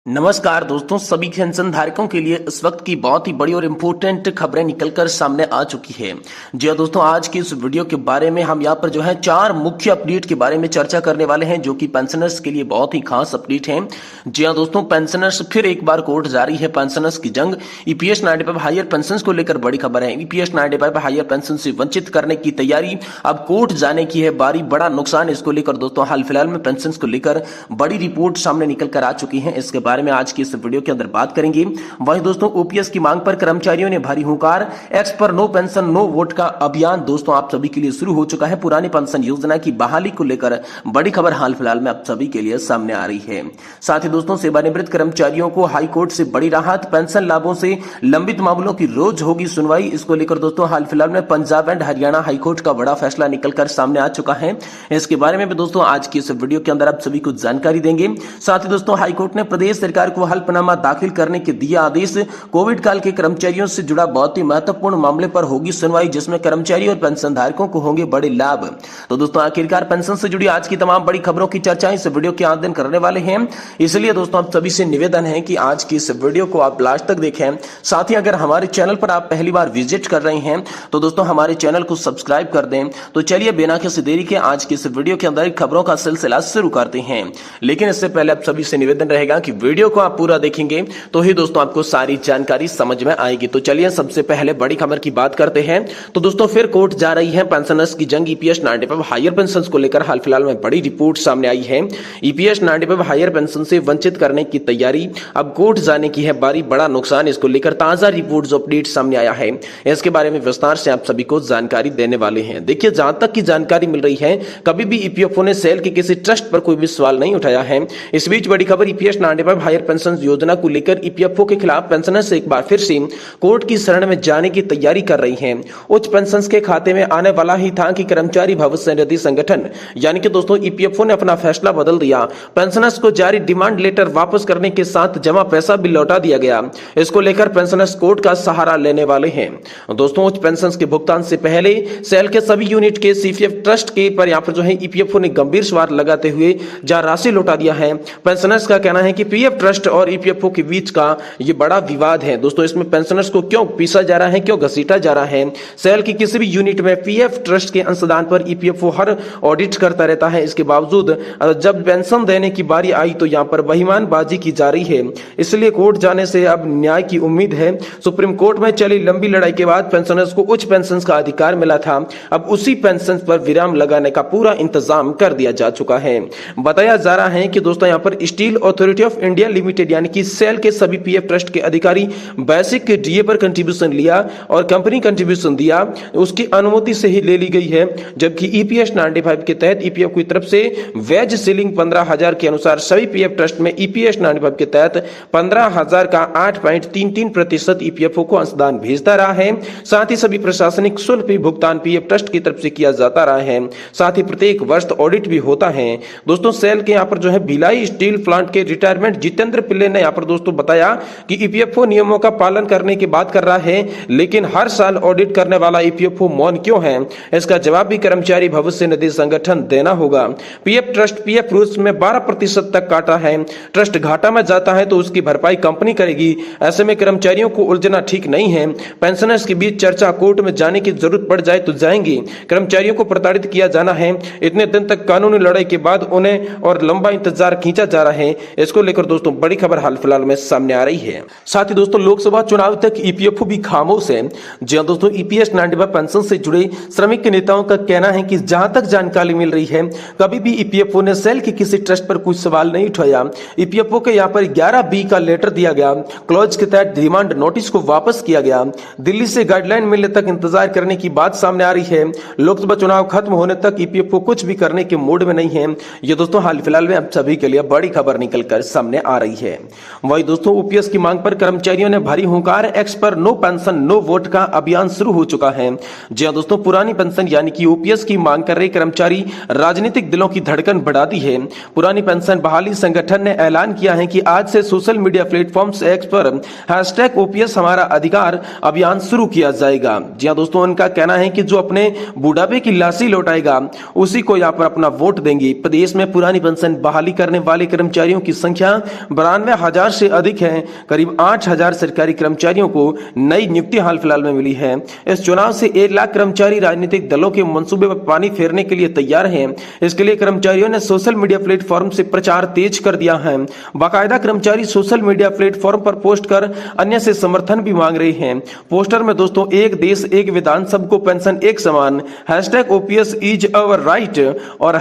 नमस्कार दोस्तों, सभी पेंशन धारकों के लिए इस वक्त की बहुत ही बड़ी और इम्पोर्टेंट खबरें निकलकर सामने आ चुकी है। जी हाँ दोस्तों, आज की इस वीडियो के बारे में हम यहाँ पर जो है 4 मुख्य अपडेट के बारे में चर्चा करने वाले हैं, जो कि पेंशनर्स के लिए बहुत ही खास अपडेट है। जी हाँ दोस्तों, पेंशनर्स फिर एक बार कोर्ट जारी है पेंशनर्स की जंग। ईपीएस 95 हायर पेंशन को लेकर बड़ी खबर है। ईपीएस 95 हायर पेंशन से वंचित करने की तैयारी, अब कोर्ट जाने की है बारी। बड़ा नुकसान इसको लेकर दोस्तों हाल फिलहाल में पेंशन को लेकर बड़ी रिपोर्ट सामने निकल कर आ चुकी है। इसके बारे में आज की इस वीडियो के अंदर बात करेंगे। वहीं दोस्तों ओपीएस की मांग पर कर्मचारियों ने भारी हुंकार। एक्स पर नो पेंशन नो वोट का अभियान दोस्तों आप सभी के लिए शुरू हो चुका है। पुरानी पेंशन योजना की बहाली को लेकर बड़ी खबर हाल फिलहाल में आप सभी के लिए सामने आ रही है। साथ ही दोस्तों सेवानिवृत्त कर्मचारियों को हाई कोर्ट से बड़ी राहत। पेंशन लाभों से लंबित मामलों की रोज होगी सुनवाई। इसको लेकर दोस्तों हाल फिलहाल में पंजाब एंड हरियाणा हाईकोर्ट का बड़ा फैसला निकलकर सामने आ चुका है। इसके बारे में भी दोस्तों आज की इस वीडियो के अंदर आप सभी को जानकारी देंगे। साथ ही दोस्तों हाईकोर्ट ने प्रदेश सरकार को हल्फनामा दाखिल करने के दिया आदेश। कोविड काल के कर्मचारियों से जुड़ा बहुत ही महत्वपूर्ण मामले पर होगी सुनवाई, जिसमें कर्मचारी और पेंशन धारकों को होंगे बड़े लाभ। तो दोस्तों आखिरकार पेंशन से जुड़ी आज की तमाम बड़ी खबरों की चर्चा इस वीडियो के अंत दिन करने वाले हैं। इसलिए दोस्तों आप सभी से निवेदन है कि आज की इस वीडियो को आप लास्ट तक देखें। साथ ही अगर हमारे चैनल पर आप पहली बार विजिट कर रहे हैं तो दोस्तों हमारे चैनल को सब्सक्राइब कर दें। तो चलिए बिना किसी देरी के आज की इस वीडियो के अंदर खबरों का सिलसिला शुरू करते हैं। लेकिन इससे पहले आप सभी से निवेदन रहेगा कि वीडियो को आप पूरा देखेंगे तो ही दोस्तों आपको सारी जानकारी समझ में आएगी। तो चलिए सबसे पहले बड़ी खबर की बात करते हैं। तो दोस्तों फिर कोर्ट जा रही है पेंशनर्स की जंग। ईपीएस 95 हायर पेंशन को लेकर हाल फिलहाल में बड़ी रिपोर्ट सामने आई है। ईपीएस 95 हायर पेंशन से वंचित करने की तैयारी, अब कोर्ट जाने की है बारी। बड़ा नुकसान इसको लेकर ताजा रिपोर्ट जो अपडेट सामने आया है, इसके बारे में विस्तार से आप सभी को जानकारी देने वाले हैं। देखिए जहां तक की जानकारी मिल रही है, कभी भी ईपीएफओ ने सेल के किसी ट्रस्ट पर कोई भी सवाल नहीं उठाया है। इस बीच बड़ी खबर ईपीएस 95 हायर पेंशन योजना को लेकर ईपीएफओ के खिलाफ पेंशनर्स एक बार फिर से कोर्ट की शरण में जाने की तैयारी कर रही हैं। उच्च पेंशन के खाते में आने वाला ही था कि कर्मचारी भविष्य निधि संगठन यानी कि दोस्तों ईपीएफओ ने अपना फैसला बदल दिया। पेंशनर्स को जारी डिमांड लेटर वापस करने के साथ जमा पैसा भी लौटा दिया गया। इसको लेकर पेंशनर्स कोर्ट का सहारा लेने वाले हैं। दोस्तों उच्च पेंशन के भुगतान से पहले सेल के सभी यूनिट के सीपीएफ ट्रस्ट के पर यहाँ पर जो है ईपीएफओ ने गंभीर सवाल लगाते हुए जा राशि लौटा दिया है। पेंशनर्स का कहना है कि पीएफ ट्रस्ट और ईपीएफओ के बीच का ये बड़ा विवाद है। दोस्तों इसमें पेंशनर्स को क्यों पीसा जा रहा है, क्यों घसीटा जा रहा है। सेल की किसी भी यूनिट में पीएफ ट्रस्ट के अंशदान पर ईपीएफओ हर ऑडिट करता रहता है। इसके बावजूद जब पेंशन देने की बारी आई तो यहाँ पर बहिमानबाजी की जा रही है। इसलिए कोर्ट जाने से अब न्याय की उम्मीद है। सुप्रीम कोर्ट में चली लंबी लड़ाई के बाद पेंशनर्स को उच्च पेंशन का अधिकार मिला था। अब उसी पेंशन पर विराम लगाने का पूरा इंतजाम कर दिया जा चुका है। बताया जा रहा है कि दोस्तों यहाँ पर steel authority of India limited यानी कि सेल के सभी पीएफ ट्रस्ट के अधिकारी बेसिक डीए पर कंट्रीब्यूशन लिया और कंपनी कंट्रीब्यूशन दिया, उसकी अनुमति से ही ले ली गई है। जबकि ईपीएस 95 के तहत ईपीएफ की तरफ से वेज सीलिंग 15,000 के अनुसार सभी पीएफ ट्रस्ट में ईपीएस 95 के तहत 15,000 का 8.33% ईपीएफओ को अंशदान भेजता रहा है। साथ ही सभी प्रशासनिक शुल्क भी भुगतान पीएफ ट्रस्ट की तरफ से किया जाता रहा है। साथ ही प्रत्येक वर्ष ऑडिट भी होता है। दोस्तों सेल के यहाँ पर जो है भिलाई स्टील प्लांट के रिटायरमेंट जितेंद्र पिल्ले ने यहाँ पर दोस्तों बताया कि ईपीएफओ नियमों का पालन करने की बात कर रहा है, लेकिन हर साल ऑडिट करने वाला ईपीएफओ मौन क्यों है, इसका जवाब भी कर्मचारी भविष्य निधि संगठन देना होगा। पीएफ ट्रस्ट पीएफ रूल्स में 12% तक काटा है। ट्रस्ट घाटा में जाता है तो उसकी भरपाई कंपनी करेगी। ऐसे में कर्मचारियों को उलझना ठीक नहीं है। पेंशनर्स के बीच चर्चा, कोर्ट में जाने की जरूरत पड़ जाए तो जाएंगे। कर्मचारियों को प्रताड़ित किया जाना है। इतने दिन तक कानूनी लड़ाई के बाद उन्हें और लंबा इंतजार खींचा जा रहा है। इसको लेकर दोस्तों बड़ी खबर हाल फिलहाल में सामने आ रही है। साथ ही दोस्तों लोकसभा चुनाव तक ईपीएफओ भी खामोश है। जी हां दोस्तों, ईपीएस 95 पेंशन से जुड़े श्रमिक के नेताओं का कहना है कि जहां तक जानकारी मिल रही है, कभी भी ईपीएफओ ने सेल के किसी ट्रस्ट पर कुछ सवाल नहीं उठाया। ईपीएफओ के यहाँ पर 11B का लेटर दिया गया। क्लॉज के तहत डिमांड नोटिस को वापस किया गया। दिल्ली से गाइडलाइन मिलने तक इंतजार करने की बात सामने आ रही है। लोकसभा चुनाव खत्म होने तक ईपीएफओ कुछ भी करने के मूड में नहीं है। ये दोस्तों हाल फिलहाल में आप सभी के लिए बड़ी खबर निकलकर सामने आ रही है। वही दोस्तों ओपीएस की मांग पर कर्मचारियों ने भारी हुंकार। एक्स पर नो पेंशन नो वोट का अभियान शुरू हो चुका है। जी हां दोस्तों, पुरानी पेंशन यानी कि ओपीएस की मांग कर रहे कर्मचारी राजनीतिक दिलों की धड़कन बढ़ा दी है। पुरानी पेंशन बहाली संगठन ने ऐलान किया है कि आज से सोशल मीडिया प्लेटफॉर्म्स एक्स पर #ओपीएस हमारा अधिकार अभियान शुरू किया जाएगा। जी हां दोस्तों, उनका कहना है कि जो अपने बुढ़ापे की लाशी लौटाएगा उसी को यहाँ पर अपना वोट देंगे। प्रदेश में पुरानी पेंशन बहाली करने वाले कर्मचारियों की संख्या 92,000 से अधिक है। करीब 8,000 सरकारी कर्मचारियों को नई नियुक्ति हाल फिलहाल में मिली है। इस चुनाव से 1 लाख कर्मचारी राजनीतिक दलों के मंसूबे पर पानी फेरने के लिए तैयार हैं। इसके लिए कर्मचारियों ने सोशल मीडिया प्लेटफॉर्म से प्रचार तेज कर दिया है। बाकायदा कर्मचारी सोशल मीडिया प्लेटफॉर्म पर पोस्ट कर अन्य से समर्थन भी मांग रहे हैं। पोस्टर में दोस्तों एक देश एक विधान, सबको पेंशन एक समान, #OPS इज अवर राइट और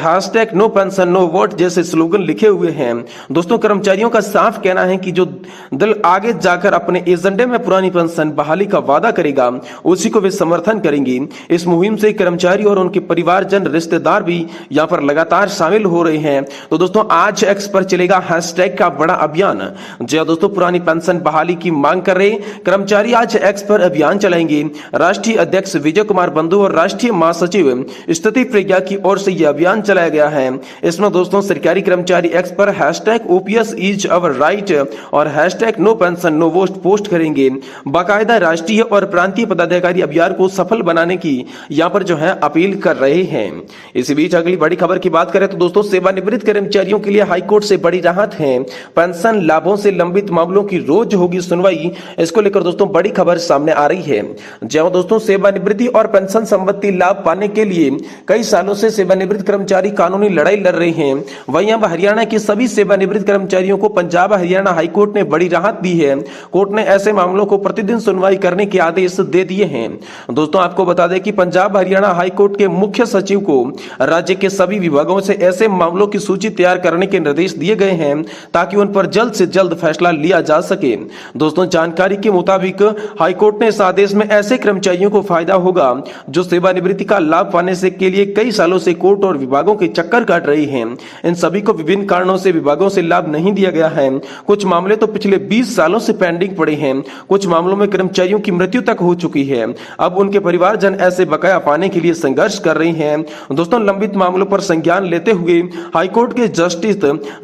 #नो पेंशन नो वोट जैसे स्लोगन लिखे हुए हैं। दोस्तों कर्मचारियों का साफ कहना है कि जो दल आगे जाकर अपने एजेंडे में पुरानी पेंशन बहाली का वादा करेगा उसी को वे समर्थन करेंगे। इस मुहिम से कर्मचारी और उनके परिवारजन रिश्तेदार भी यहाँ पर लगातार शामिल हो रहे हैं। तो दोस्तों आज एक्स पर चलेगा हैशटैग का बड़ा अभियान। जी हां दोस्तों, पुरानी पेंशन बहाली की मांग कर रहे कर्मचारी आज एक्स पर अभियान चलाएंगे। राष्ट्रीय अध्यक्ष विजय कुमार बंधु और राष्ट्रीय महासचिव स्तुति प्रज्ञा की ओर से यह अभियान चलाया गया है। इसमें दोस्तों सरकारी कर्मचारी एक्स पर #OPS इज अवर राइट और #no pension no vote post करेंगे। बाकायदा राष्ट्रीय और प्रांतीय पदाधिकारी अभियान को सफल बनाने की यहाँ पर जो है अपील कर रहे हैं। इसी बीच अगली बड़ी खबर की बात करें तो दोस्तों सेवानिवृत्त कर्मचारियों के लिए हाईकोर्ट से बड़ी राहत है। पेंशन लाभों से लंबित मामलों की रोज होगी सुनवाई। इसको लेकर दोस्तों बड़ी खबर सामने आ रही है। जहां दोस्तों सेवानिवृत्ति और पेंशन संबंधी लाभ पाने के लिए कई सालों से सेवानिवृत्त कर्मचारी कानूनी लड़ाई लड़ रहे हैं। वहीं अब हरियाणा के सभी सेवानिवृत्त कर्मचारियों को पंजाब हरियाणा हाईकोर्ट ने बड़ी राहत दी है। कोर्ट ने ऐसे मामलों को प्रतिदिन सुनवाई करने के आदेश दे दिए हैं। दोस्तों आपको बता दें कि पंजाब हरियाणा हाईकोर्ट के मुख्य सचिव को राज्य के सभी विभागों से ऐसे मामलों की सूची तैयार करने के निर्देश दिए गए हैं ताकि उन पर जल्द से जल्द फैसला लिया जा सके। दोस्तों जानकारी के मुताबिक हाईकोर्ट ने इस आदेश में ऐसे कर्मचारियों को फायदा होगा जो सेवानिवृत्ति का लाभ पाने से के लिए कई सालों से कोर्ट और विभागों के चक्कर काट रहे हैं। इन सभी को विभिन्न कारणों से विभागों से लाभ नहीं दिया गया है। कुछ मामले तो पिछले 20 सालों से पेंडिंग पड़े हैं। कुछ मामलों में कर्मचारियों की मृत्यु तक हो चुकी है। अब उनके परिवारजन ऐसे बकाया पाने के लिए संघर्ष कर रहे हैं। दोस्तों लंबित मामलों पर संज्ञान लेते हुए हाईकोर्ट के जस्टिस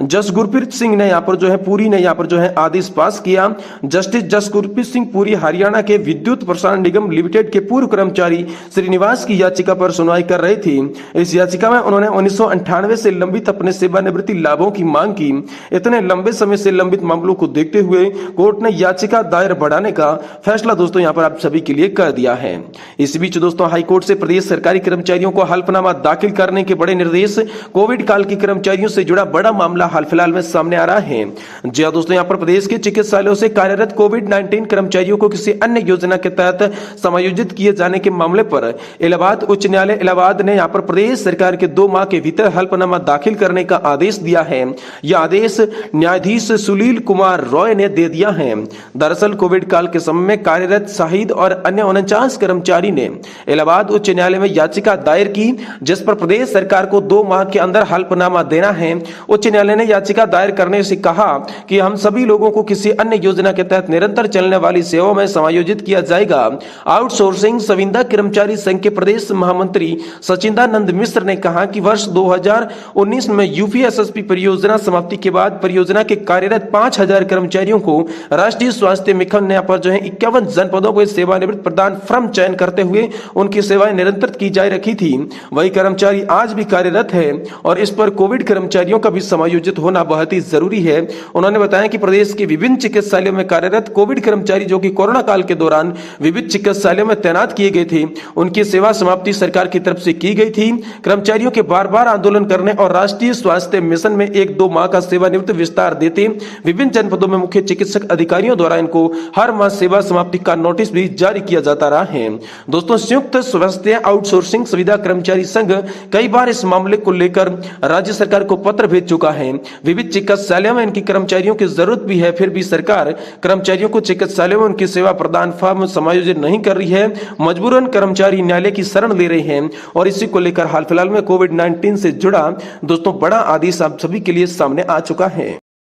जस गुरप्रीत सिंह ने यहाँ पर जो है पुरी ने यहाँ पर जो है आदेश पास किया। जस्टिस जस गुरप्रीत सिंह पुरी हरियाणा के विद्युत प्रसारण निगम लिमिटेड के पूर्व कर्मचारी श्रीनिवास की याचिका पर सुनवाई कर रहे थे। इस याचिका में उन्होंने 1998 से लंबित अपने सेवानिवृत्ति लाभों की मांग की। इतने लंबे समय से लंबित मामलों को देखते हुए कोर्ट ने याचिका दायर बढ़ाने का फैसला दोस्तों यहाँ पर आप सभी के लिए कर दिया है। इस बीच दोस्तों हाईकोर्ट से प्रदेश सरकारी कर्मचारियों को हल्फनामा दाखिल करने के बड़े निर्देश। कोविड काल के कर्मचारियों से जुड़ा बड़ा मामला हाल फिलहाल में सामने आ रहा है। जी हां दोस्तों, यहाँ पर प्रदेश के चिकित्सालयों से कार्यरत कोविड-19 कर्मचारियों को किसी अन्य योजना के तहत समायोजित किए जाने के मामले पर इलाहाबाद उच्च न्यायालय इलाहाबाद ने यहाँ पर प्रदेश सरकार के 2 माह के भीतर हल्फनामा दाखिल करने का आदेश दिया है। यह आदेश न्यायाधीश सुनील कुमार रॉय ने दे दिया है। दरअसल कोविड काल के समय में कार्यरत शहीद और अन्य 49 कर्मचारी ने इलाहाबाद उच्च न्यायालय में याचिका दायर की जिस पर प्रदेश सरकार को 2 माह के अंदर हल्फनामा देना है। उच्च न्यायालय ने याचिका दायर करने से कहा कि हम सभी लोगों को किसी अन्य योजना के तहत निरंतर चलने वाली सेवाओं में समायोजित किया जाएगा। आउटसोर्सिंग संविदा कर्मचारी संघ के प्रदेश महामंत्री सचिंदानंद मिश्र ने कहा कि वर्ष 2019 में यूपीएसएसपी परियोजना समाप्ति के बाद परियोजना के कार्यरत 5,000 कर्मचारियों को राष्ट्रीय स्वास्थ्य मिशन ने पर जो है 51 जनपदों को सेवानिवृत्त प्रदान फर्म चयन करते हुए उनकी सेवाएं निरंतर की जा रखी थी। वही कर्मचारी आज भी कार्यरत है और इस पर कोविड कर्मचारियों का भी समायोजित होना बहुत ही जरूरी है। उन्होंने बताया कि प्रदेश के विभिन्न चिकित्सालयों में कार्यरत कोविड कर्मचारी जो कि कोरोना काल के दौरान विविध चिकित्सालयों में तैनात किए गए थे उनकी सेवा समाप्ति सरकार की तरफ से की गई थी। कर्मचारियों के बार बार आंदोलन करने और राष्ट्रीय स्वास्थ्य मिशन में 1-2 माह का सेवानिवृत्त विस्तार देते विभिन्न जनपदों में मुख्य चिकित्सक अधिकारियों द्वारा इनको हर माह सेवा समाप्ति का नोटिस भी जारी किया जाता रहा है। दोस्तों संयुक्त स्वास्थ्य आउटसोर्सिंग सुविधा कर्मचारी संघ कई बार इस मामले को लेकर राज्य सरकार को पत्र भेज चुका है। विविध चिकित्सालयों में इनकी कर्मचारियों की जरूरत भी है, फिर भी सरकार कर्मचारियों को चिकित्सालयों में उनकी सेवा प्रदान फर्म समायोजित नहीं कर रही है। मजबूरन कर्मचारी न्यायालय की शरण ले रहे हैं और इसी को लेकर हाल फिलहाल में कोविड-19 से जुड़ा दोस्तों बड़ा आदेश आप सभी के लिए सामने आ चुका है।